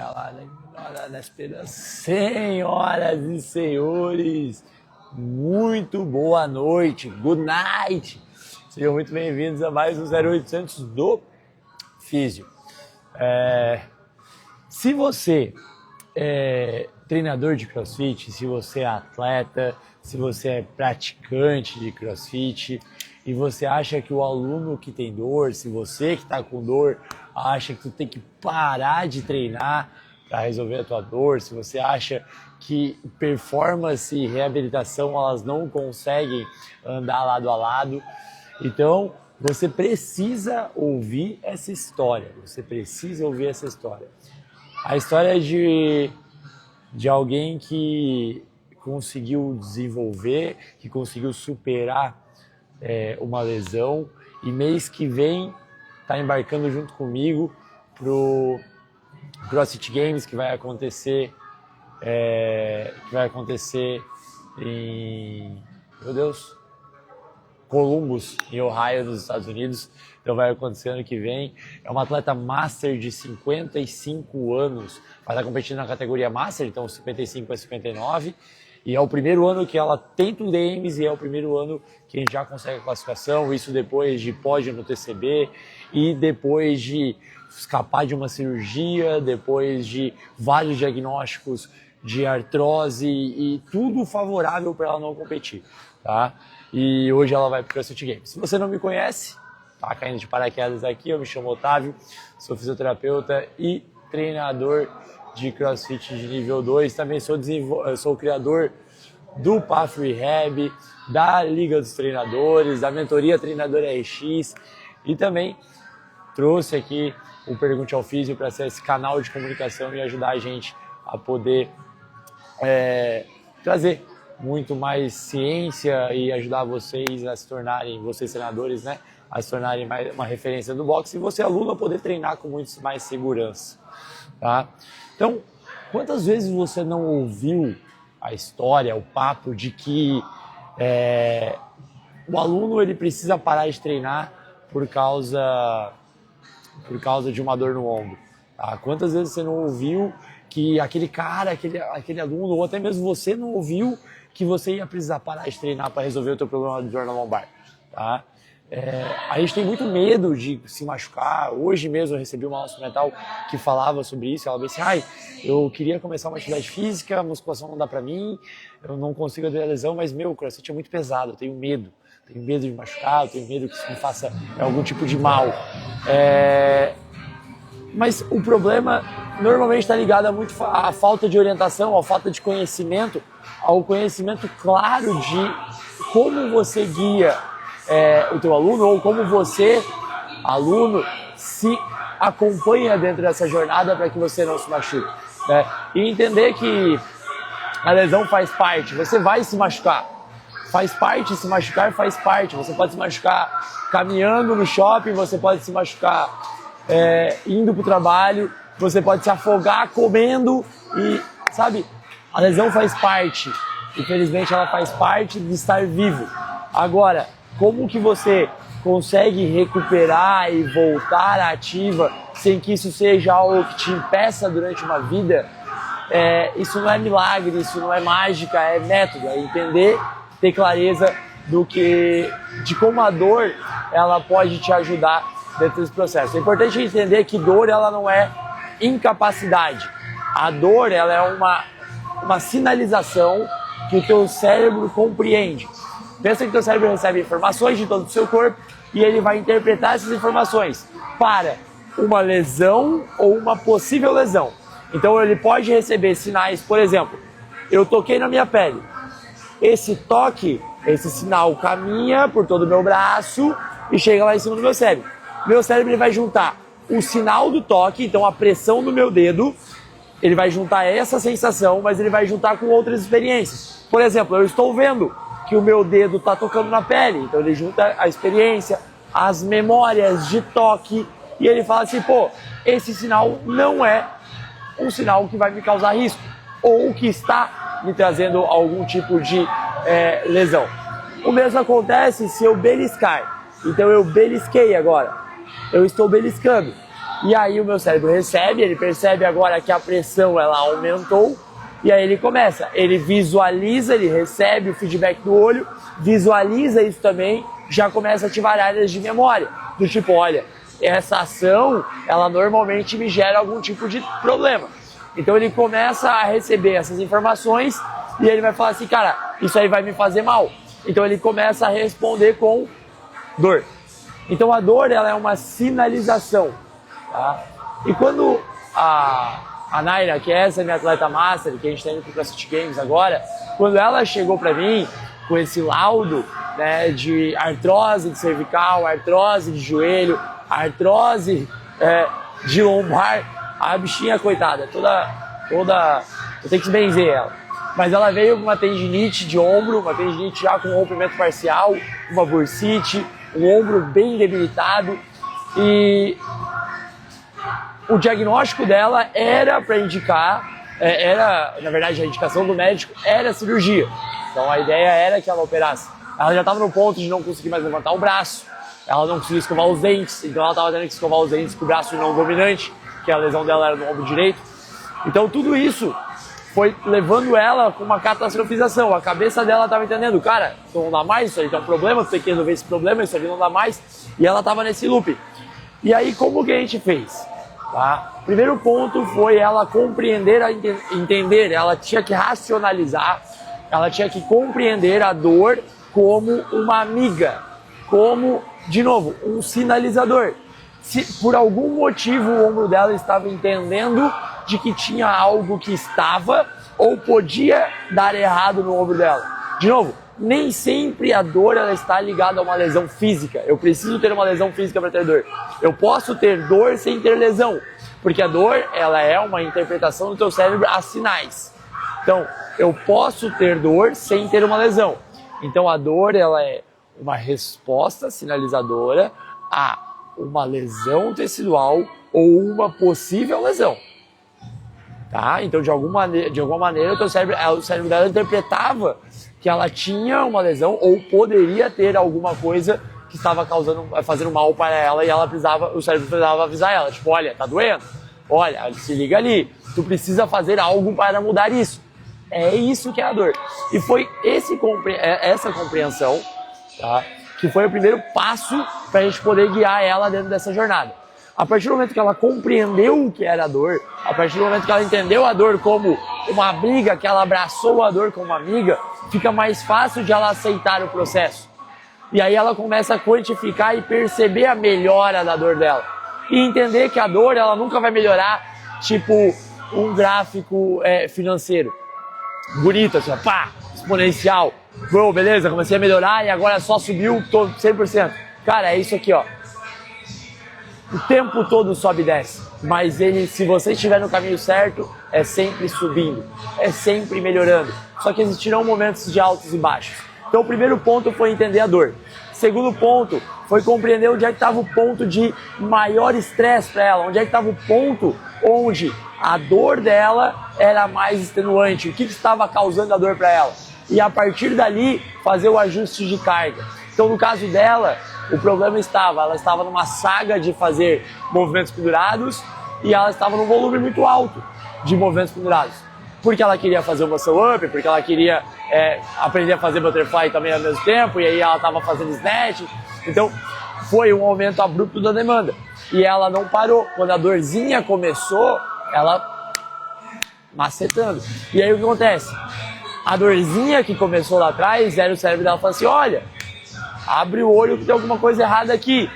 Hora da esperança. Senhoras e senhores, muito boa noite, good night. Sejam muito bem-vindos a mais um 0800 do Físio. Se você é treinador de CrossFit, se você é atleta, se você é praticante de CrossFit e você acha que o aluno que tem dor, se você que está com dor, acha que tu tem que parar de treinar para resolver a tua dor, se você acha que performance e reabilitação elas não conseguem andar lado a lado, então você precisa ouvir essa história, A história de alguém que conseguiu desenvolver, que conseguiu superar uma lesão e mês que vem está embarcando junto comigo pro CrossFit Games que vai acontecer em Columbus, em Ohio, nos Estados Unidos. Então vai acontecer ano que vem. É uma atleta master de 55 anos, vai estar competindo na categoria master, então 55 a 59. E é o primeiro ano que ela tenta o Games e é o primeiro ano que a gente já consegue a classificação, isso depois de pódio no TCB e depois de escapar de uma cirurgia, depois de vários diagnósticos de artrose e tudo favorável para ela não competir, tá? E hoje ela vai para o CrossFit Games. Se você não me conhece, tá caindo de paraquedas aqui, eu me chamo Otávio, sou fisioterapeuta e treinador de CrossFit de nível 2, também sou o criador do PAF Rehab, da Liga dos Treinadores, da Mentoria Treinador RX e também trouxe aqui o Pergunte ao Físio para ser esse canal de comunicação e ajudar a gente a poder trazer muito mais ciência e ajudar vocês a se tornarem, vocês treinadores, né, a se tornarem mais uma referência do boxe e você aluno a poder treinar com muito mais segurança, tá? Então, quantas vezes você não ouviu a história, o papo de que o aluno ele precisa parar de treinar por causa de uma dor no ombro? Tá? Quantas vezes você não ouviu que aquele cara, aquele aluno, ou até mesmo você não ouviu que você ia precisar parar de treinar para resolver o teu problema de dor na lombar? Tá? A gente tem muito medo de se machucar. Hoje mesmo eu recebi uma aula experimental que falava sobre isso. Ela disse, eu queria começar uma atividade física, a musculação não dá pra mim, eu não consigo aderir a lesão, mas o CrossFit é muito pesado, eu tenho medo de machucar, eu tenho medo que isso me faça algum tipo de mal. Mas o problema normalmente está ligado muito à falta de orientação, à falta de conhecimento, ao conhecimento claro de como você guia o teu aluno ou como você, aluno, se acompanha dentro dessa jornada para que você não se machuque, né? E entender que a lesão faz parte, você vai se machucar, faz parte, se machucar faz parte, você pode se machucar caminhando no shopping, você pode se machucar indo para o trabalho, você pode se afogar comendo e, sabe, a lesão faz parte, infelizmente ela faz parte de estar vivo. Agora, como que você consegue recuperar e voltar à ativa sem que isso seja algo que te impeça durante uma vida? Isso não é milagre, isso não é mágica, é método, é entender, ter clareza de como a dor ela pode te ajudar dentro desse processo. É importante entender que dor ela não é incapacidade. A dor ela é uma sinalização que o teu cérebro compreende. Pensa que o teu cérebro recebe informações de todo o seu corpo e ele vai interpretar essas informações para uma lesão ou uma possível lesão. Então ele pode receber sinais, por exemplo, eu toquei na minha pele. Esse toque, esse sinal caminha por todo o meu braço e chega lá em cima do meu cérebro. Meu cérebro ele vai juntar o sinal do toque, então a pressão do meu dedo, ele vai juntar essa sensação, mas ele vai juntar com outras experiências. Por exemplo, eu estou vendo que o meu dedo está tocando na pele, então ele junta a experiência, as memórias de toque, e ele fala assim, esse sinal não é um sinal que vai me causar risco, ou que está me trazendo algum tipo de lesão. O mesmo acontece se eu beliscar, então eu belisquei agora, eu estou beliscando. E aí o meu cérebro recebe, ele percebe agora que a pressão ela aumentou, e aí ele visualiza, ele recebe o feedback do olho, visualiza isso também, já começa a ativar áreas de memória, do tipo, olha, essa ação, ela normalmente me gera algum tipo de problema. Então ele começa a receber essas informações e ele vai falar assim, cara, isso aí vai me fazer mal. Então ele começa a responder com dor. Então a dor, ela é uma sinalização, tá? E quando a Naira, que é essa minha atleta master, que a gente está indo para o CrossFit Games agora, quando ela chegou para mim com esse laudo, né, de artrose de cervical, artrose de joelho, artrose de lombar, a bichinha, coitada, toda, eu tenho que benzer ela. Mas ela veio com uma tendinite de ombro, uma tendinite já com rompimento parcial, uma bursite, um ombro bem debilitado, e o diagnóstico dela era para indicar, na verdade a indicação do médico era cirurgia. Então a ideia era que ela operasse. Ela já estava no ponto de não conseguir mais levantar o braço, ela não conseguia escovar os dentes, então ela estava tendo que escovar os dentes com o braço não dominante, que a lesão dela era no ombro direito. Então tudo isso foi levando ela com uma catastrofização. A cabeça dela estava entendendo, cara, então não dá mais, isso aí tem um problema, tu tem que resolver esse problema, isso aqui não dá mais. E ela estava nesse loop. E aí como que a gente fez? Tá? Primeiro ponto foi ela compreender, entender, ela tinha que racionalizar, ela tinha que compreender a dor como uma amiga, como, de novo, um sinalizador. Se por algum motivo o ombro dela estava entendendo de que tinha algo que estava ou podia dar errado no ombro dela. De novo, nem sempre a dor ela está ligada a uma lesão física. Eu preciso ter uma lesão física para ter dor. Eu posso ter dor sem ter lesão, porque a dor ela é uma interpretação do teu cérebro a sinais. Então, eu posso ter dor sem ter uma lesão. Então, a dor ela é uma resposta sinalizadora a uma lesão tecidual ou uma possível lesão. Tá? Então, de alguma maneira, o cérebro dela interpretava que ela tinha uma lesão ou poderia ter alguma coisa que estava fazendo mal para ela e o cérebro precisava avisar ela. Tipo, olha, tá doendo? Olha, se liga ali. Tu precisa fazer algo para mudar isso. É isso que é a dor. E foi essa compreensão, tá, que foi o primeiro passo para a gente poder guiar ela dentro dessa jornada. A partir do momento que ela compreendeu o que era a dor, a partir do momento que ela entendeu a dor como uma amiga, que ela abraçou a dor como uma amiga, fica mais fácil de ela aceitar o processo. E aí ela começa a quantificar e perceber a melhora da dor dela. E entender que a dor ela nunca vai melhorar, tipo um gráfico financeiro. Bonito, assim, pá, exponencial. Bro, beleza, comecei a melhorar e agora só subiu 100%. Cara, é isso aqui, ó. O tempo todo sobe e desce, mas ele, se você estiver no caminho certo, é sempre subindo, é sempre melhorando. Só que existirão momentos de altos e baixos. Então o primeiro ponto foi entender a dor. Segundo ponto foi compreender onde é que estava o ponto de maior estresse para ela, onde é que estava o ponto onde a dor dela era mais extenuante, o que estava causando a dor para ela. E a partir dali fazer o ajuste de carga. Então no caso dela, o problema ela estava numa saga de fazer movimentos pendurados e ela estava num volume muito alto de movimentos pendurados. Porque ela queria fazer o muscle up, porque ela queria aprender a fazer butterfly também ao mesmo tempo, e aí ela estava fazendo snatch. Então foi um aumento abrupto da demanda. E ela não parou. Quando a dorzinha começou, ela macetando. E aí o que acontece? A dorzinha que começou lá atrás era o cérebro dela falando assim, olha, abre o olho que tem alguma coisa errada aqui.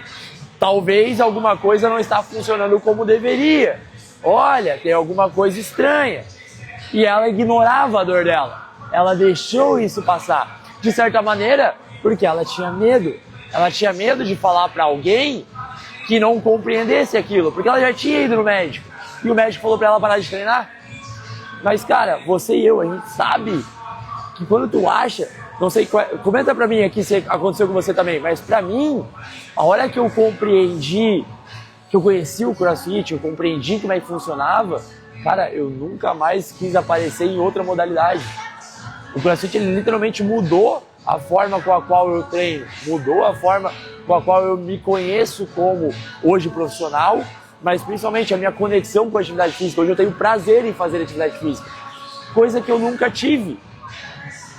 Talvez alguma coisa não está funcionando como deveria. Olha, tem alguma coisa estranha. E ela ignorava a dor dela. Ela deixou isso passar. De certa maneira, porque ela tinha medo. Ela tinha medo de falar para alguém que não compreendesse aquilo. Porque ela já tinha ido no médico. E o médico falou para ela parar de treinar. Mas, cara, você e eu, a gente sabe que quando tu acha... Não sei, comenta pra mim aqui se aconteceu com você também, mas pra mim, a hora que eu compreendi, que eu conheci o CrossFit, eu compreendi como é que funcionava, cara, eu nunca mais quis aparecer em outra modalidade. O CrossFit, ele literalmente mudou a forma com a qual eu treino, mudou a forma com a qual eu me conheço como hoje profissional, mas principalmente a minha conexão com a atividade física. Hoje eu tenho prazer em fazer atividade física, coisa que eu nunca tive.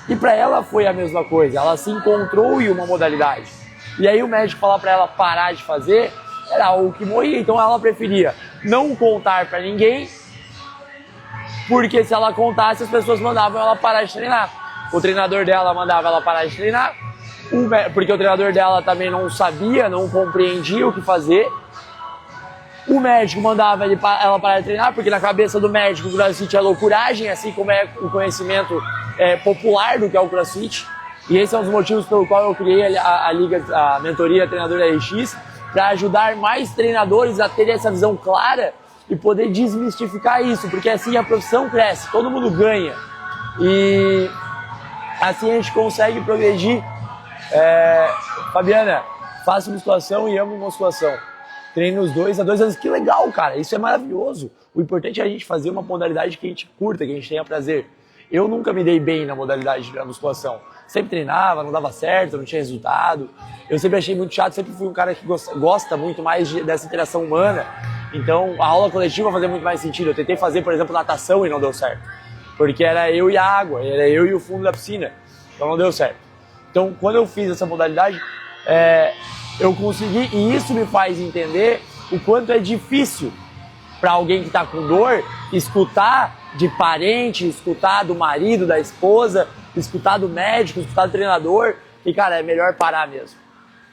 E para ela foi a mesma coisa, ela se encontrou em uma modalidade. E aí o médico falar para ela parar de fazer era algo que morria, então ela preferia não contar para ninguém, porque se ela contasse as pessoas mandavam ela parar de treinar. O treinador dela mandava ela parar de treinar, porque o treinador dela também não sabia, não compreendia o que fazer. O médico mandava ela parar de treinar, porque na cabeça do médico o CrossFit é loucuragem, assim como é o conhecimento popular do que é o CrossFit. E esse é um dos motivos pelo qual eu criei a mentoria Treinador RX, para ajudar mais treinadores a terem essa visão clara e poder desmistificar isso, porque assim a profissão cresce, todo mundo ganha. E assim a gente consegue progredir. Fabiana, faço musculação e amo musculação. Treino os dois há 2 anos. Que legal, cara. Isso é maravilhoso. O importante é a gente fazer uma modalidade que a gente curta, que a gente tenha prazer. Eu nunca me dei bem na modalidade da musculação. Sempre treinava, não dava certo, não tinha resultado. Eu sempre achei muito chato, sempre fui um cara que gosta muito mais dessa interação humana. Então, a aula coletiva fazia muito mais sentido. Eu tentei fazer, por exemplo, natação e não deu certo. Porque era eu e a água, era eu e o fundo da piscina. Então não deu certo. Então, quando eu fiz essa modalidade, eu consegui, e isso me faz entender o quanto é difícil para alguém que está com dor escutar de parente, escutar do marido, da esposa, escutar do médico, escutar do treinador, e cara, é melhor parar mesmo,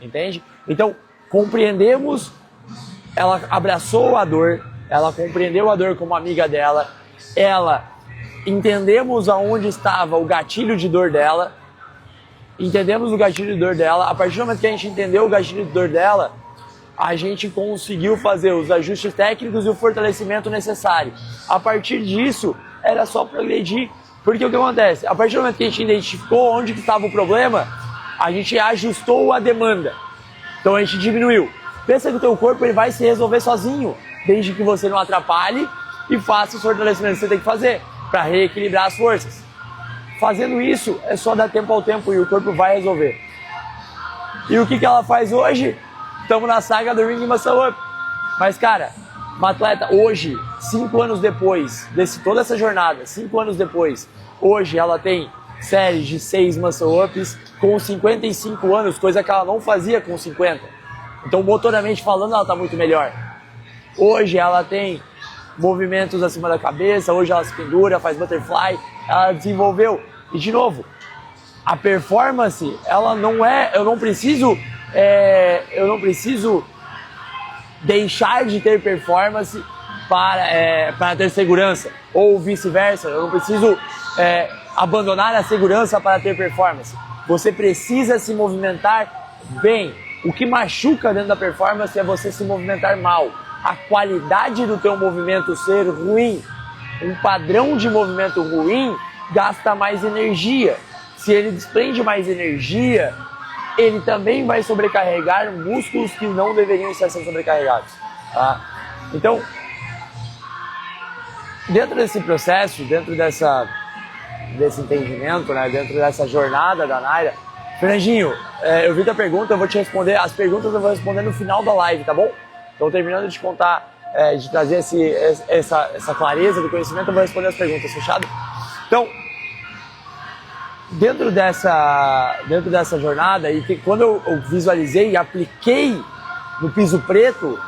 entende? Então, compreendemos, ela abraçou a dor, ela compreendeu a dor como amiga dela, entendemos aonde estava o gatilho de dor dela, entendemos o gatilho de dor dela. A partir do momento que a gente entendeu o gatilho de dor dela, a gente conseguiu fazer os ajustes técnicos e o fortalecimento necessário. A partir disso, era só progredir. Porque o que acontece? A partir do momento que a gente identificou onde que estava o problema, a gente ajustou a demanda. Então a gente diminuiu. Pensa que o teu corpo ele vai se resolver sozinho, desde que você não atrapalhe e faça os fortalecimentos que você tem que fazer para reequilibrar as forças. Fazendo isso, é só dar tempo ao tempo e o corpo vai resolver. E o que ela faz hoje? Estamos na saga do Ring Muscle Up. Mas, cara, uma atleta hoje, 5 anos depois, toda essa jornada, 5 anos depois, hoje ela tem séries de 6 Muscle Ups com 55 anos, coisa que ela não fazia com 50. Então, motoramente falando, ela está muito melhor. Hoje ela tem movimentos acima da cabeça, hoje ela se pendura, faz butterfly, ela desenvolveu. E de novo, a performance, ela não é, eu não preciso deixar de ter performance para ter segurança, ou vice-versa, eu não preciso abandonar a segurança para ter performance. Você precisa se movimentar bem. O que machuca dentro da performance é você se movimentar mal. A qualidade do teu movimento ser ruim. Um padrão de movimento ruim gasta mais energia. Se ele desprende mais energia, ele também vai sobrecarregar músculos que não deveriam estar sendo sobrecarregados. Tá? Então, dentro desse processo, dentro desse entendimento, né, dentro dessa jornada da Naira, Fernandinho, eu vi tua pergunta, eu vou te responder. As perguntas eu vou responder no final da live, tá bom? Então, terminando de contar, de trazer essa clareza do conhecimento, eu vou responder as perguntas, fechado? Então, dentro dessa jornada, e quando eu visualizei e apliquei no piso preto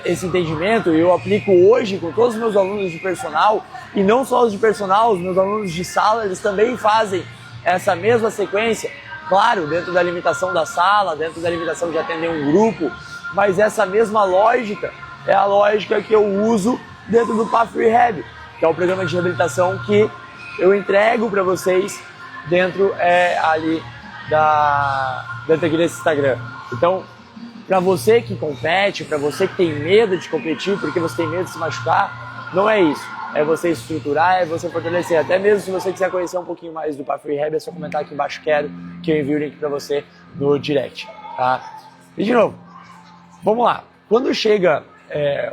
esse entendimento, eu aplico hoje com todos os meus alunos de personal, e não só os de personal, os meus alunos de sala, eles também fazem essa mesma sequência, claro, dentro da limitação da sala, dentro da limitação de atender um grupo, mas essa mesma lógica é a lógica que eu uso dentro do Path Rehab, que é o programa de reabilitação que eu entrego para vocês dentro dentro aqui desse Instagram. Então, para você que compete, para você que tem medo de competir, porque você tem medo de se machucar, não é isso. É você estruturar, é você fortalecer. Até mesmo se você quiser conhecer um pouquinho mais do Path Rehab, é só comentar aqui embaixo, quero, que eu envio o link para você no direct. Tá? E de novo, vamos lá. Quando chega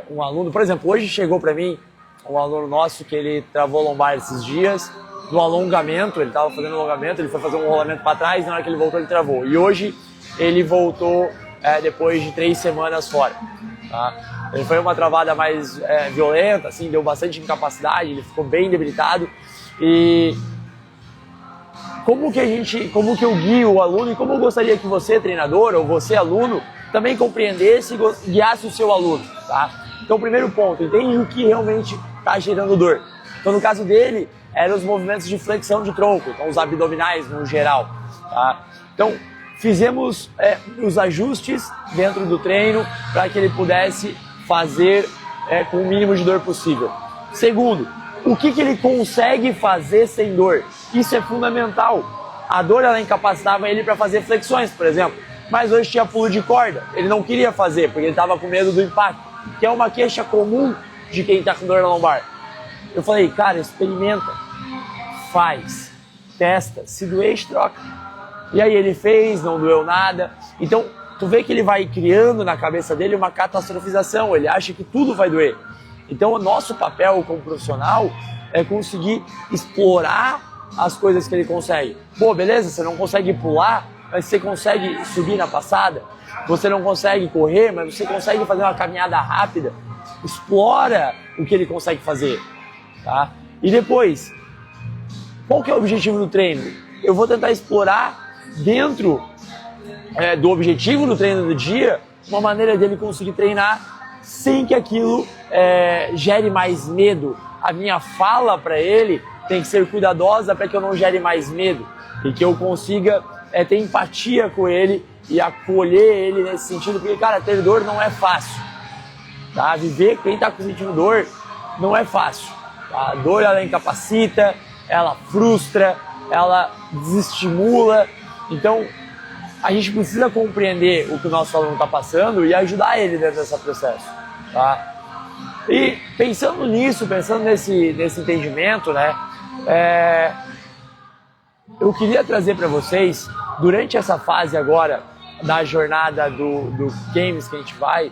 um aluno, por exemplo, hoje chegou para mim um aluno nosso que ele travou a lombar esses dias, no alongamento, ele estava fazendo alongamento, ele foi fazer um rolamento para trás, na hora que ele voltou ele travou. E hoje ele voltou depois de 3 semanas fora. Tá? Ele foi uma travada mais violenta, assim, deu bastante incapacidade, ele ficou bem debilitado. E como que eu guio o aluno e como eu gostaria que você, treinador, ou você, aluno, também compreendesse e guiasse o seu aluno, tá? Então, primeiro ponto, entende o que realmente está gerando dor. Então, no caso dele, eram os movimentos de flexão de tronco, então os abdominais no geral, tá? Então, fizemos os ajustes dentro do treino para que ele pudesse fazer com o mínimo de dor possível. Segundo, o que ele consegue fazer sem dor? Isso é fundamental. A dor, ela incapacitava ele para fazer flexões, por exemplo. Mas hoje tinha pulo de corda. Ele não queria fazer, porque ele estava com medo do impacto, que é uma queixa comum de quem está com dor na lombar. Eu falei, cara, experimenta, faz, testa, se doer, troca. E aí ele fez, não doeu nada. Então, tu vê que ele vai criando na cabeça dele uma catastrofização, ele acha que tudo vai doer. Então, o nosso papel como profissional é conseguir explorar as coisas que ele consegue. Pô, beleza, você não consegue pular, mas você consegue subir na passada. Você não consegue correr, mas você consegue fazer uma caminhada rápida. Explora o que ele consegue fazer, tá? E depois, qual que é o objetivo do treino? Eu vou tentar explorar dentro do objetivo do treino do dia uma maneira dele conseguir treinar sem que aquilo gere mais medo. A minha fala para ele tem que ser cuidadosa para que eu não gere mais medo e que eu consiga ter empatia com ele e acolher ele nesse sentido, porque, cara, ter dor não é fácil, tá? Viver, quem tá sentindo dor, não é fácil, tá? A dor, ela incapacita, ela frustra, ela desestimula. Então, a gente precisa compreender o que o nosso aluno está passando e ajudar ele dentro desse processo, tá? E pensando nisso, pensando nesse entendimento, né? Eu queria trazer para vocês, durante essa fase agora da jornada do Games que a gente vai,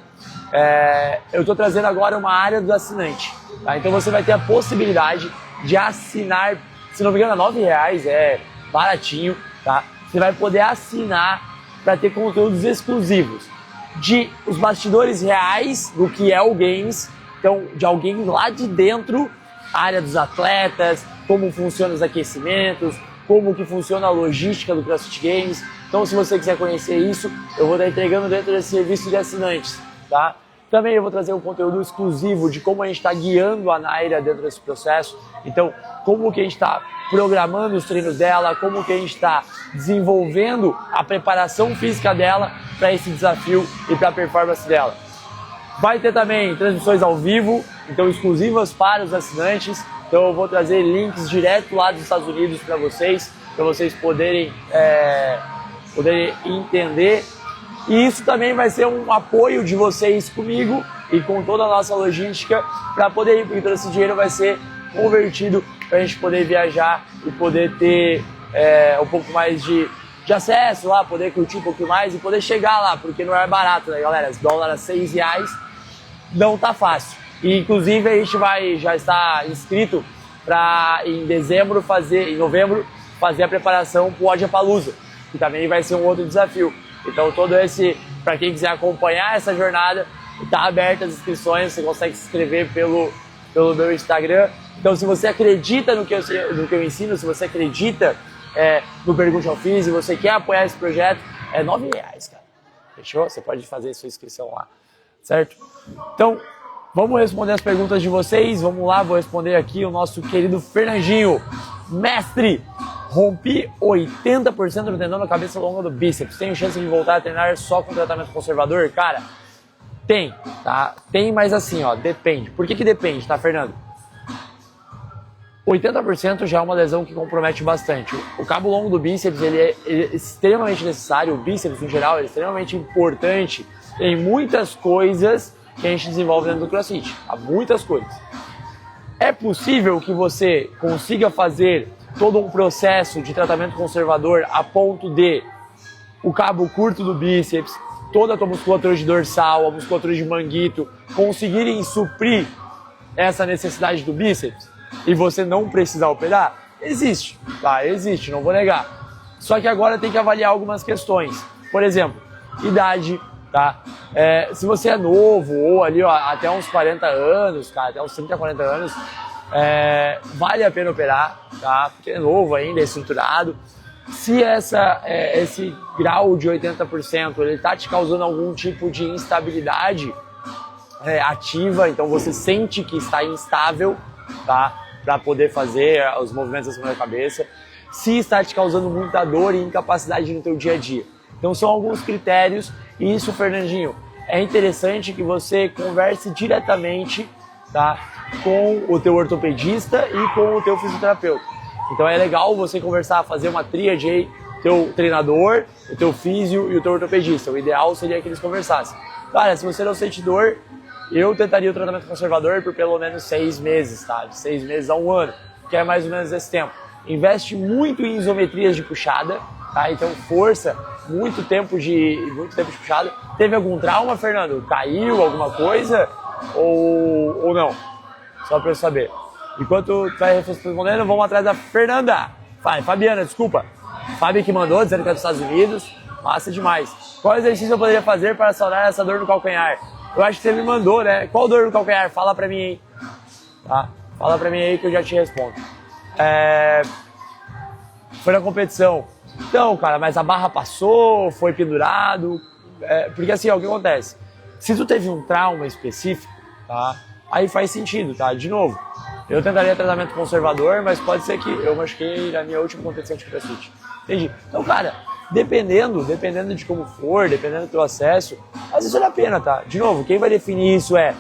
eu estou trazendo agora uma área do assinante, tá? Então você vai ter a possibilidade de assinar, se não me engano, R$9, é baratinho, tá? Você vai poder assinar para ter conteúdos exclusivos de os bastidores reais do que é o Games, então de alguém lá de dentro, a área dos atletas, como funcionam os aquecimentos, como que funciona a logística do CrossFit Games. Então, se você quiser conhecer isso, eu vou estar entregando dentro desse serviço de assinantes, tá? Também eu vou trazer um conteúdo exclusivo de como a gente está guiando a Naira dentro desse processo. Então, como que a gente está programando os treinos dela, como que a gente está desenvolvendo a preparação física dela para esse desafio e para a performance dela. Vai ter também transmissões ao vivo, então exclusivas para os assinantes. Então eu vou trazer links direto lá dos Estados Unidos para vocês poderem entender. E isso também vai ser um apoio de vocês comigo e com toda a nossa logística para poder ir, porque todo esse dinheiro vai ser convertido para a gente poder viajar e poder ter um pouco mais de acesso lá, poder curtir um pouquinho mais e poder chegar lá, porque não é barato, né, galera? Esse dólar a R$6 não tá fácil. E inclusive a gente já está inscrito para em novembro fazer a preparação para o Wodapalooza, que também vai ser um outro desafio. Então para quem quiser acompanhar essa jornada, está aberta as inscrições, você consegue se inscrever pelo meu Instagram. Então, se você acredita no que eu ensino, se você acredita no Pergunte ao Fiz e você quer apoiar esse projeto, é R$9, cara. Fechou? Você pode fazer sua inscrição lá, certo? Então, vamos responder as perguntas de vocês. Vamos lá, vou responder aqui o nosso querido Fernandinho. Mestre, rompi 80% do tendão na cabeça longa do bíceps. Tenho chance de voltar a treinar só com tratamento conservador? Cara, tem, tá? Tem, mas assim, ó, depende. Por que depende, tá, Fernando? 80% já é uma lesão que compromete bastante. O cabo longo do bíceps, ele é extremamente necessário, o bíceps no geral é extremamente importante em muitas coisas que a gente desenvolve dentro do CrossFit. Há muitas coisas. É possível que você consiga fazer todo um processo de tratamento conservador a ponto de o cabo curto do bíceps, toda a tua musculatura de dorsal, a musculatura de manguito, conseguirem suprir essa necessidade do bíceps e você não precisar operar? Existe, tá? Existe, não vou negar. Só que agora tem que avaliar algumas questões. Por exemplo, idade, tá? Se você é novo, ou ali ó, até uns 40 anos, cara, até uns 30, 40 anos, vale a pena operar, tá? Porque é novo ainda, é estruturado. Se esse grau de 80% ele tá te causando algum tipo de instabilidade ativa, então você sente que está instável, tá? Para poder fazer os movimentos acima da cabeça. Se está te causando muita dor e incapacidade no teu dia a dia. Então são alguns critérios, e isso, Fernandinho, é interessante que você converse diretamente, tá, com o teu ortopedista e com o teu fisioterapeuta. Então é legal você conversar, fazer uma tríade aí, teu treinador, o teu físio e o teu ortopedista. O ideal seria que eles conversassem. Cara, se você não sente dor, eu tentaria o tratamento conservador por pelo menos 6 meses, tá? De 6 meses a 1 ano, que é mais ou menos esse tempo. Investe muito em isometrias de puxada, tá? Então força, muito tempo de puxada. Teve algum trauma, Fernando? Caiu alguma coisa? Ou não? Só para eu saber. Enquanto tu vai respondendo, vamos atrás da Fernanda. Fabiana, desculpa. Fábio que mandou, dizendo que é dos Estados Unidos. Massa demais. Qual exercício eu poderia fazer para sanar essa dor no calcanhar? Eu acho que você me mandou, né? Qual dor no calcanhar? Fala pra mim aí. Tá? Fala pra mim aí que eu já te respondo. Foi na competição. Então, cara, mas a barra passou, foi pendurado. Porque assim, ó, o que acontece? Se tu teve um trauma específico, tá? Aí faz sentido, tá? De novo, eu tentaria tratamento conservador, mas pode ser que eu machuquei na minha última competição de CrossFit. Entendi? Então, cara, dependendo de como for, dependendo do teu acesso, às vezes vale a pena, tá? De novo, quem vai definir isso é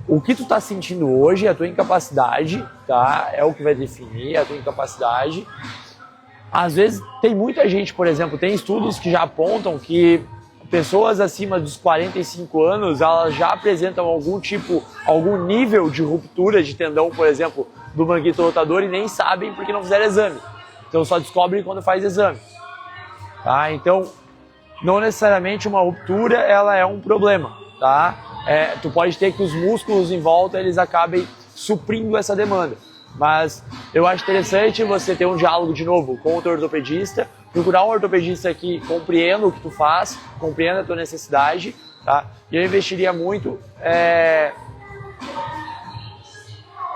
o que tu tá sentindo hoje, a tua incapacidade, tá? É o que vai definir a tua incapacidade. Às vezes tem muita gente, por exemplo, tem estudos que já apontam que pessoas acima dos 45 anos, elas já apresentam algum nível de ruptura de tendão, por exemplo, do manguito rotador e nem sabem porque não fizeram exame. Então só descobrem quando faz exame. Tá? Então, não necessariamente uma ruptura ela é um problema, tá? Tu pode ter que os músculos em volta eles acabem suprindo essa demanda. Mas eu acho interessante você ter um diálogo de novo com o teu ortopedista, procurar um ortopedista que compreenda o que tu faz, compreenda a tua necessidade, tá? E eu investiria muito.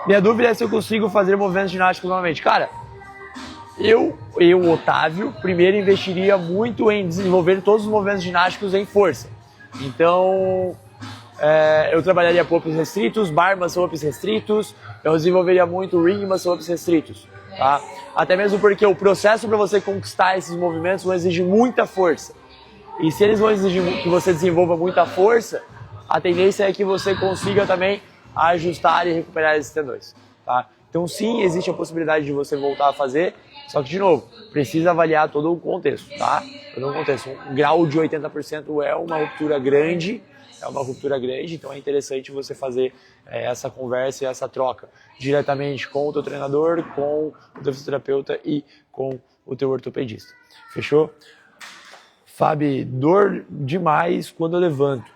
Minha dúvida é se eu consigo fazer movimentos ginásticos novamente. Cara, eu, Otávio, primeiro investiria muito em desenvolver todos os movimentos ginásticos em força. Então, eu trabalharia pull-ups restritos, bar muscle-ups restritos, eu desenvolveria muito ring muscle-ups restritos, tá? Até mesmo porque o processo para você conquistar esses movimentos vai exigir muita força. E se eles vão exigir que você desenvolva muita força, a tendência é que você consiga também ajustar e recuperar esses tendões, tá? Então sim, existe a possibilidade de você voltar a fazer, só que de novo, precisa avaliar todo o contexto, tá? Todo o contexto. Um grau de 80% é uma ruptura grande, então é interessante você fazer essa conversa e essa troca diretamente com o teu treinador, com o teu fisioterapeuta e com o teu ortopedista. Fechou? Fábio, dor demais quando eu levanto.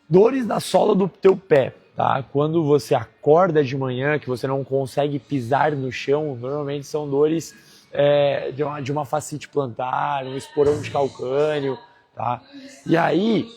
Dores na sola do teu pé, tá? Quando você acorda de manhã, que você não consegue pisar no chão, normalmente são dores de uma fascite plantar, um esporão de calcânio, tá? E aí,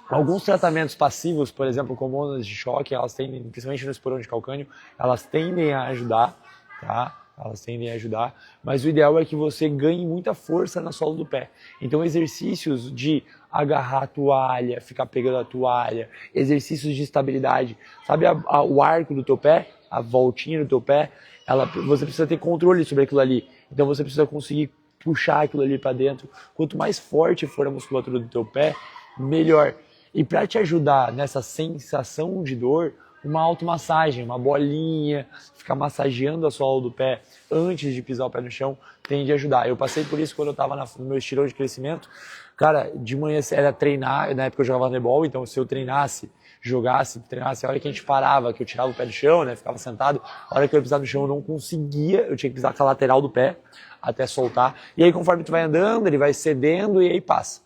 alguns tratamentos passivos, por exemplo, como ondas de choque, elas tendem, principalmente no esporão de calcânio, elas tendem a ajudar, tá? Elas tendem a ajudar, mas o ideal é que você ganhe muita força na sola do pé. Então exercícios de agarrar a toalha, ficar pegando a toalha, exercícios de estabilidade. Sabe o arco do teu pé, a voltinha do teu pé? Você precisa ter controle sobre aquilo ali. Então você precisa conseguir puxar aquilo ali para dentro. Quanto mais forte for a musculatura do teu pé, melhor. E para te ajudar nessa sensação de dor, uma automassagem, uma bolinha, ficar massageando a sola do pé antes de pisar o pé no chão, tende a ajudar. Eu passei por isso quando eu estava no meu estirão de crescimento. Cara, de manhã era treinar, na época eu jogava handebol, então se eu treinasse, a hora que a gente parava, que eu tirava o pé do chão, né, ficava sentado, a hora que eu ia pisar no chão eu não conseguia, eu tinha que pisar com a lateral do pé até soltar. E aí conforme tu vai andando, ele vai cedendo e aí passa.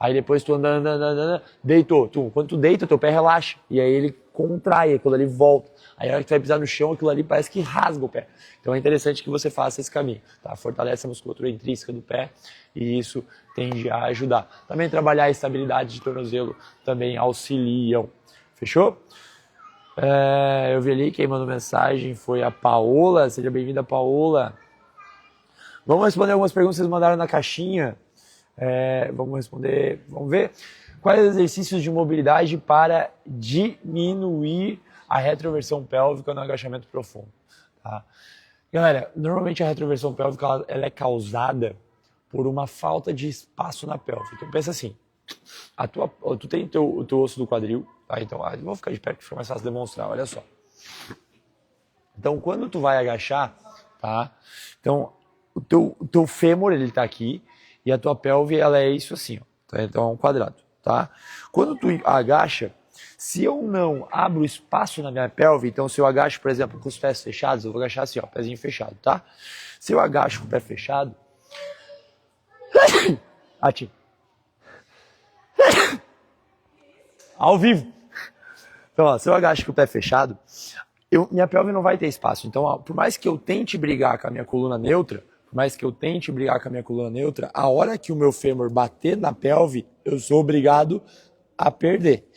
Aí depois tu anda, deitou. Quando tu deita, teu pé relaxa. E aí ele contrai, aquilo ali volta. Aí a hora que tu vai pisar no chão, aquilo ali parece que rasga o pé. Então é interessante que você faça esse caminho, tá? Fortalece a musculatura intrínseca do pé e isso tende a ajudar. Também trabalhar a estabilidade de tornozelo também auxiliam. Fechou? Eu vi ali quem mandou mensagem foi a Paola. Seja bem-vinda, Paola. Vamos responder algumas perguntas que vocês mandaram na caixinha. Vamos responder, vamos ver. Quais exercícios de mobilidade para diminuir a retroversão pélvica no agachamento profundo? Tá? Galera, normalmente a retroversão pélvica ela é causada por uma falta de espaço na pelve. Então pensa assim, tu tem o teu osso do quadril, tá? Então vou ficar de perto que fica mais fácil de demonstrar, olha só. Então quando tu vai agachar, tá? Então o teu fêmur ele tá aqui e a tua pelve ela é isso assim, ó, tá? Então é um quadrado, tá? Quando tu agacha, se eu não abro espaço na minha pelve, então se eu agacho, por exemplo, com os pés fechados, eu vou agachar assim, ó, pezinho fechado, tá? Se eu agacho com o pé fechado, ati. Ao vivo. Então, ó, se eu agacho com o pé fechado, minha pelve não vai ter espaço. Então, ó, por mais que eu tente brigar com a minha coluna neutra, a hora que o meu fêmur bater na pelve, eu sou obrigado a perder,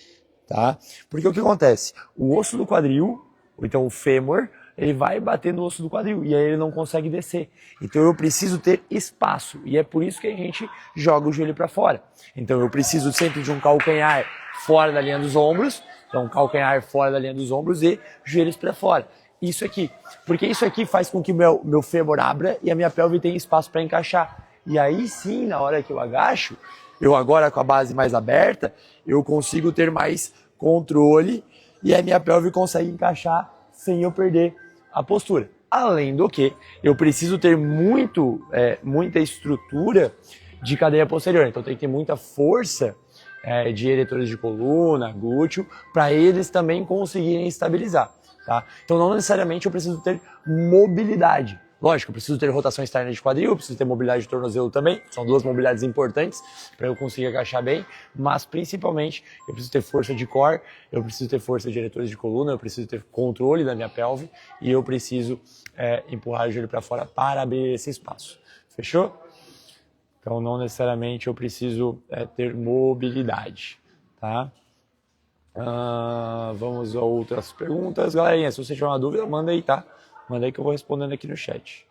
tá? Porque o que acontece? O osso do quadril, ou então o fêmur, ele vai bater no osso do quadril e aí ele não consegue descer. Então eu preciso ter espaço e é por isso que a gente joga o joelho para fora. Então eu preciso sempre de um calcanhar fora da linha dos ombros, então calcanhar fora da linha dos ombros e joelhos para fora. Isso aqui, porque isso aqui faz com que o meu fêmur abra e a minha pelve tenha espaço para encaixar. E aí sim, na hora que eu agacho, eu agora com a base mais aberta, eu consigo ter mais controle e a minha pelve consegue encaixar sem eu perder a postura. Além do que, eu preciso ter muita estrutura de cadeia posterior. Então tem que ter muita força de eretores de coluna, glúteo, para eles também conseguirem estabilizar. Tá? Então não necessariamente eu preciso ter mobilidade. Lógico, eu preciso ter rotação externa de quadril, eu preciso ter mobilidade de tornozelo também, são duas mobilidades importantes para eu conseguir agachar bem, mas principalmente eu preciso ter força de core, eu preciso ter força de eretores de coluna, eu preciso ter controle da minha pelve e eu preciso empurrar o joelho para fora para abrir esse espaço. Fechou? Então não necessariamente eu preciso ter mobilidade, tá? Vamos a outras perguntas. Galerinha, se você tiver uma dúvida, manda aí, tá? Manda aí que eu vou respondendo aqui no chat.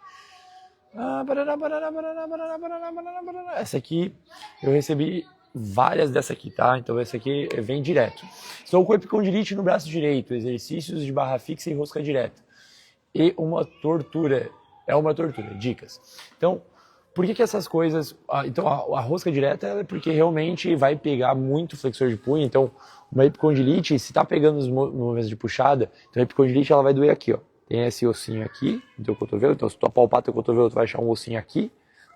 Essa aqui, eu recebi várias dessa aqui, tá? Então essa aqui vem direto. Estou com epicondilite no braço direito, exercícios de barra fixa e rosca direta. E uma tortura, dicas. Então, por que essas coisas... Então a rosca direta é porque realmente vai pegar muito flexor de punho, então uma epicondilite, se tá pegando os movimentos de puxada, então a epicondilite ela vai doer aqui, ó. Tem esse ossinho aqui no teu cotovelo, então se tu apalpar teu cotovelo, tu vai achar um ossinho aqui,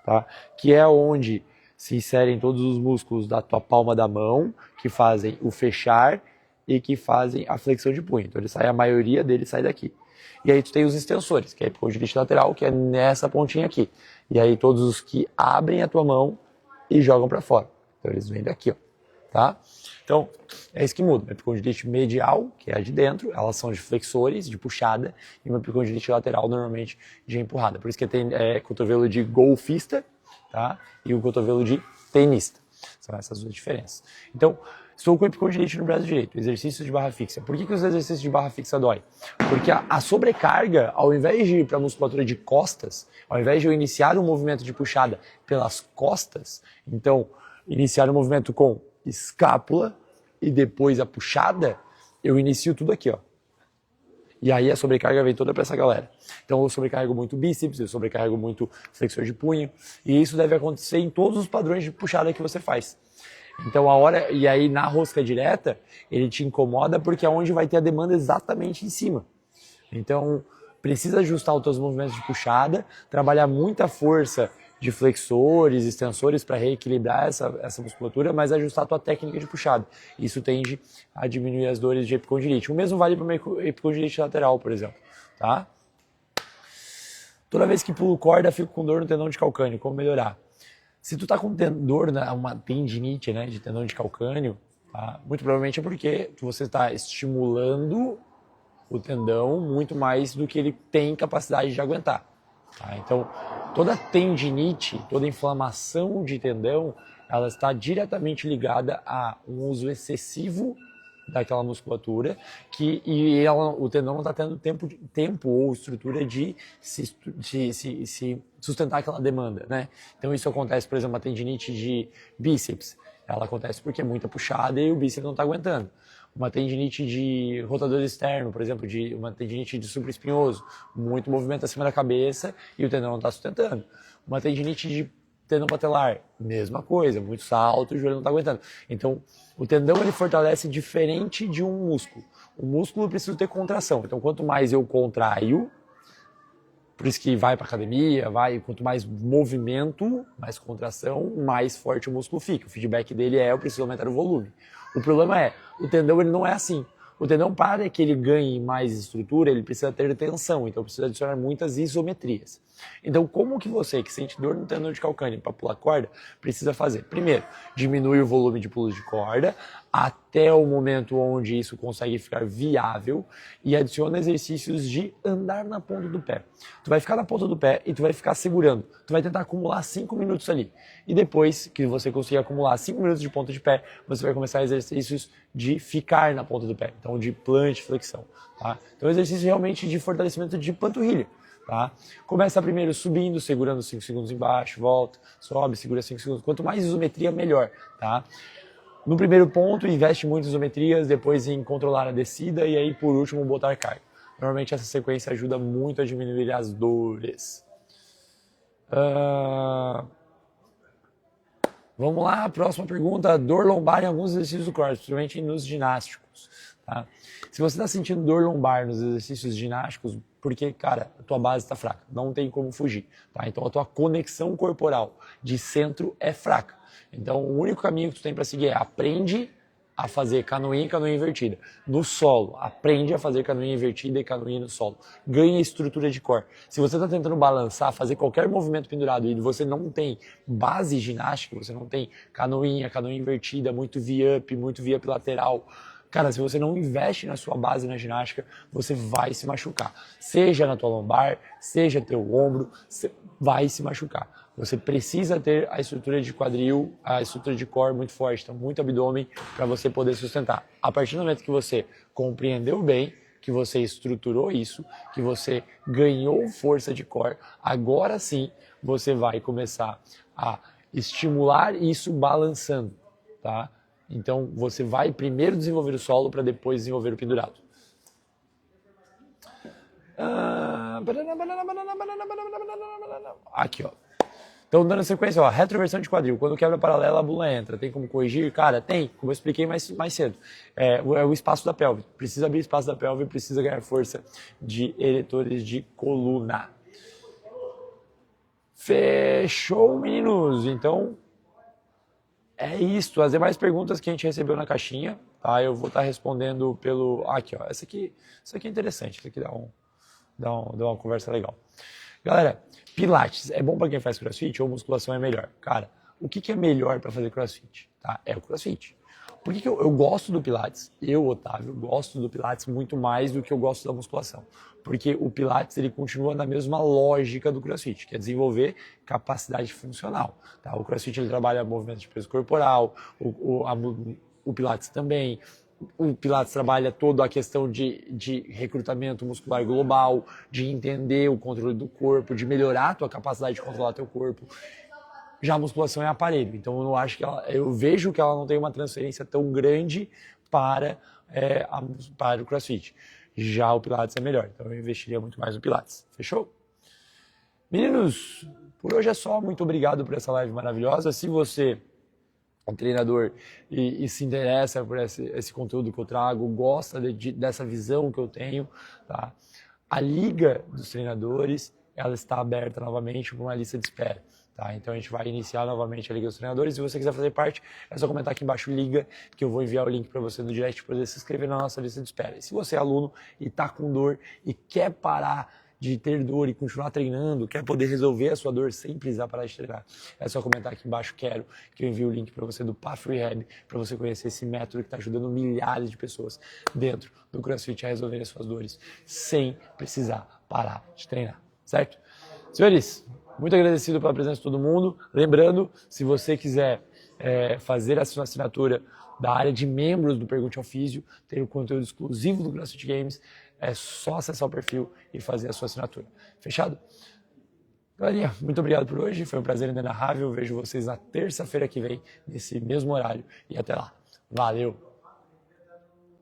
tá? Que é onde se inserem todos os músculos da tua palma da mão, que fazem o fechar e que fazem a flexão de punho. Então a maioria deles sai daqui. E aí tu tem os extensores, que é a epicondilite lateral, que é nessa pontinha aqui. E aí todos os que abrem a tua mão e jogam para fora. Então eles vêm daqui, ó, tá? Então, é isso que muda. Uma epicondilite medial, que é a de dentro, elas são de flexores, de puxada, e uma epicondilite lateral, normalmente, de empurrada. Por isso que tem cotovelo de golfista, tá? E o cotovelo de tenista. São essas duas diferenças. Então, estou com epicondilite no braço direito, exercícios de barra fixa. Por que os exercícios de barra fixa dói? Porque a sobrecarga, ao invés de ir para a musculatura de costas, ao invés de eu iniciar um movimento de puxada pelas costas, então, iniciar um movimento com escápula e depois a puxada, eu inicio tudo aqui, ó. E aí a sobrecarga vem toda para essa galera. Então eu sobrecarrego muito bíceps, eu sobrecarrego muito flexor de punho, e isso deve acontecer em todos os padrões de puxada que você faz. Então e aí na rosca direta, ele te incomoda porque é onde vai ter a demanda exatamente em cima. Então precisa ajustar os teus movimentos de puxada, trabalhar muita força de flexores, extensores para reequilibrar essa musculatura, mas ajustar a tua técnica de puxada. Isso tende a diminuir as dores de epicondilite. O mesmo vale para uma epicondilite lateral, por exemplo, tá? Toda vez que pulo corda, fico com dor no tendão de calcâneo. Como melhorar? Se tu tá com dor, uma tendinite, né, de tendão de calcânio, tá? Muito provavelmente é porque você está estimulando o tendão muito mais do que ele tem capacidade de aguentar. Tá? Então, toda tendinite, toda inflamação de tendão, ela está diretamente ligada a um uso excessivo daquela musculatura o tendão não está tendo tempo ou estrutura de se sustentar aquela demanda, né? Então isso acontece, por exemplo, uma tendinite de bíceps, ela acontece porque é muita puxada e o bíceps não está aguentando. Uma tendinite de rotador externo, por exemplo, uma tendinite de supraespinhoso, muito movimento acima da cabeça e o tendão não está sustentando. Uma tendinite de tendão patelar, mesma coisa, muito salto, o joelho não está aguentando. Então, o tendão ele fortalece diferente de um músculo. O músculo precisa ter contração. Então, quanto mais eu contraio, por isso que vai para academia, quanto mais movimento, mais contração, mais forte o músculo fica. O feedback dele eu preciso aumentar o volume. O problema o tendão ele não é assim. O tendão, para que ele ganhe mais estrutura, ele precisa ter tensão, então precisa adicionar muitas isometrias. Então, como que você, que sente dor no tendão de calcâneo para pular corda, precisa fazer? Primeiro, diminui o volume de pulos de corda até o momento onde isso consegue ficar viável e adiciona exercícios de andar na ponta do pé. Tu vai ficar na ponta do pé e tu vai ficar segurando. Tu vai tentar acumular 5 minutos ali. E depois que você conseguir acumular 5 minutos de ponta de pé, você vai começar exercícios de ficar na ponta do pé. Então, de planche, flexão. Tá? Então, exercício realmente de fortalecimento de panturrilha. Tá? Começa primeiro subindo, segurando 5 segundos embaixo, volta, sobe, segura 5 segundos. Quanto mais isometria, melhor. Tá? No primeiro ponto, investe muito em isometrias, depois em controlar a descida e aí, por último, botar carga. Normalmente essa sequência ajuda muito a diminuir as dores. Vamos lá, próxima pergunta. Dor lombar em alguns exercícios do core, principalmente nos ginásticos. Tá? Se você está sentindo dor lombar nos exercícios ginásticos, porque, cara, a tua base está fraca, não tem como fugir. Tá? Então a tua conexão corporal de centro é fraca. Então o único caminho que tu tem para seguir é aprende a fazer canoinha e canoinha invertida. No solo, aprende a fazer canoinha invertida e canoinha no solo. Ganha estrutura de core. Se você está tentando balançar, fazer qualquer movimento pendurado e você não tem base ginástica, você não tem canoinha invertida, muito V-up lateral, cara, se você não investe na sua base na ginástica, você vai se machucar. Seja na tua lombar, seja teu ombro, você vai se machucar. Você precisa ter a estrutura de quadril, a estrutura de core muito forte, então muito abdômen para você poder sustentar. A partir do momento que você compreendeu bem, que você estruturou isso, que você ganhou força de core, agora sim você vai começar a estimular isso balançando, tá? Então você vai primeiro desenvolver o solo para depois desenvolver o pendurado. Aqui, ó. Então, dando sequência, ó, retroversão de quadril. Quando quebra paralela, a bula entra. Tem como corrigir? Cara, tem. Como eu expliquei mais cedo. É o espaço da pelve. Precisa abrir espaço da pelve, precisa ganhar força de eretores de coluna. Fechou, meninos? Então, é isso. As demais perguntas que a gente recebeu na caixinha, tá? Eu vou estar respondendo pelo... Aqui, ó. Isso aqui é interessante. Isso aqui dá uma conversa legal. Galera, Pilates é bom para quem faz crossfit ou musculação é melhor? Cara, o que é melhor para fazer crossfit? Tá? É o crossfit. Por que eu gosto do Pilates? Eu, Otávio, gosto do Pilates muito mais do que eu gosto da musculação. Porque o Pilates ele continua na mesma lógica do crossfit, que é desenvolver capacidade funcional. Tá? O crossfit ele trabalha movimento de peso corporal, o Pilates também. O Pilates trabalha toda a questão de recrutamento muscular global, de entender o controle do corpo, de melhorar a tua capacidade de controlar teu corpo. Já a musculação é aparelho, então eu vejo que ela não tem uma transferência tão grande para o CrossFit. Já o Pilates é melhor, então eu investiria muito mais no Pilates. Fechou? Meninos, por hoje é só. Muito obrigado por essa live maravilhosa. Se você é um treinador e se interessa por esse conteúdo que eu trago, gosta dessa visão que eu tenho, tá? A Liga dos Treinadores, ela está aberta novamente para uma lista de espera. Tá? Então a gente vai iniciar novamente a Liga dos Treinadores. Se você quiser fazer parte, é só comentar aqui embaixo Liga, que eu vou enviar o link para você no direct para poder se inscrever na nossa lista de espera. E se você é aluno e está com dor e quer parar de ter dor e continuar treinando, quer poder resolver a sua dor sem precisar parar de treinar, é só comentar aqui embaixo, quero, que eu envie o link para você do Path Rehab, para você conhecer esse método que está ajudando milhares de pessoas dentro do CrossFit a resolver as suas dores sem precisar parar de treinar, certo? Senhores, muito agradecido pela presença de todo mundo. Lembrando, se você quiser fazer a sua assinatura da área de membros do Pergunte ao Físio, ter o conteúdo exclusivo do CrossFit Games, é só acessar o perfil e fazer a sua assinatura. Fechado? Galerinha, muito obrigado por hoje. Foi um prazer inenarrável. Vejo vocês na terça-feira que vem, nesse mesmo horário. E até lá. Valeu!